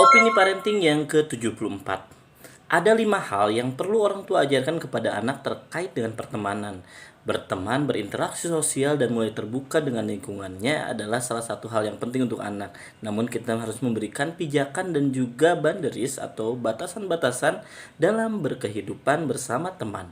Opini parenting yang ke-74. Ada 5 hal yang perlu orang tua ajarkan kepada anak terkait dengan pertemanan. Berteman, berinteraksi sosial, dan mulai terbuka dengan lingkungannya adalah salah satu hal yang penting untuk anak. Namun kita harus memberikan pijakan dan juga boundaries atau batasan-batasan dalam berkehidupan bersama teman.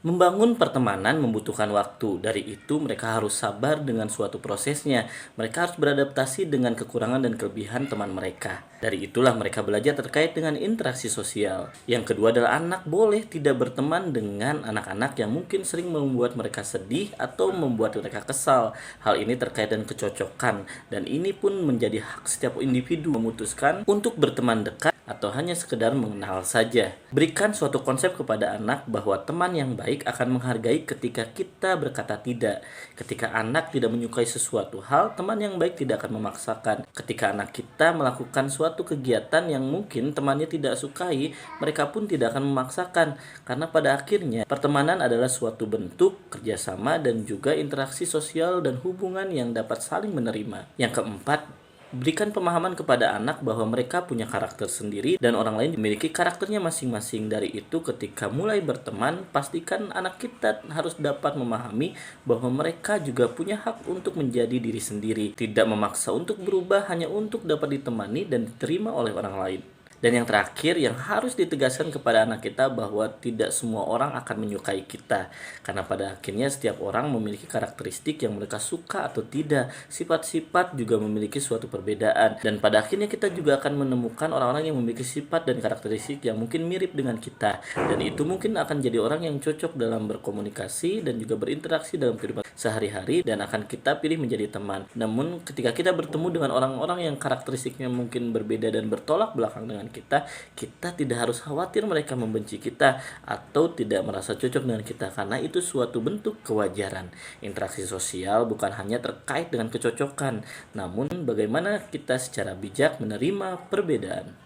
Membangun pertemanan membutuhkan waktu. Dari itu, mereka harus sabar dengan suatu prosesnya. Mereka harus beradaptasi dengan kekurangan dan kelebihan teman mereka. Dari itulah mereka belajar terkait dengan interaksi sosial. Yang kedua adalah anak boleh tidak berteman dengan anak-anak yang mungkin sering membuat mereka sedih atau membuat mereka kesal. Hal ini terkait dengan kecocokan, dan ini pun menjadi hak setiap individu memutuskan untuk berteman dekat atau hanya sekedar mengenal saja. Berikan suatu konsep kepada anak bahwa teman yang baik akan menghargai ketika kita berkata tidak. Ketika anak tidak menyukai sesuatu hal, teman yang baik tidak akan memaksakan. Ketika anak kita melakukan suatu kegiatan yang mungkin temannya tidak sukai, mereka pun tidak akan memaksakan. Karena pada akhirnya, pertemanan adalah suatu bentuk kerjasama dan juga interaksi sosial dan hubungan yang dapat saling menerima. Yang keempat, berikan pemahaman kepada anak bahwa mereka punya karakter sendiri dan orang lain memiliki karakternya masing-masing. Dari itu, ketika mulai berteman, pastikan anak kita harus dapat memahami bahwa mereka juga punya hak untuk menjadi diri sendiri, tidak memaksa untuk berubah hanya untuk dapat ditemani dan diterima oleh orang lain. Dan yang terakhir, yang harus ditegaskan kepada anak kita bahwa tidak semua orang akan menyukai kita. Karena pada akhirnya setiap orang memiliki karakteristik yang mereka suka atau tidak. Sifat-sifat juga memiliki suatu perbedaan. Dan pada akhirnya kita juga akan menemukan orang-orang yang memiliki sifat dan karakteristik yang mungkin mirip dengan kita. Dan itu mungkin akan jadi orang yang cocok dalam berkomunikasi dan juga berinteraksi dalam kehidupan sehari-hari dan akan kita pilih menjadi teman. Namun ketika kita bertemu dengan orang-orang yang karakteristiknya mungkin berbeda dan bertolak belakang dengan kita tidak harus khawatir mereka membenci kita atau tidak merasa cocok dengan kita, karena itu suatu bentuk kewajaran. Interaksi sosial bukan hanya terkait dengan kecocokan, namun bagaimana kita secara bijak menerima perbedaan.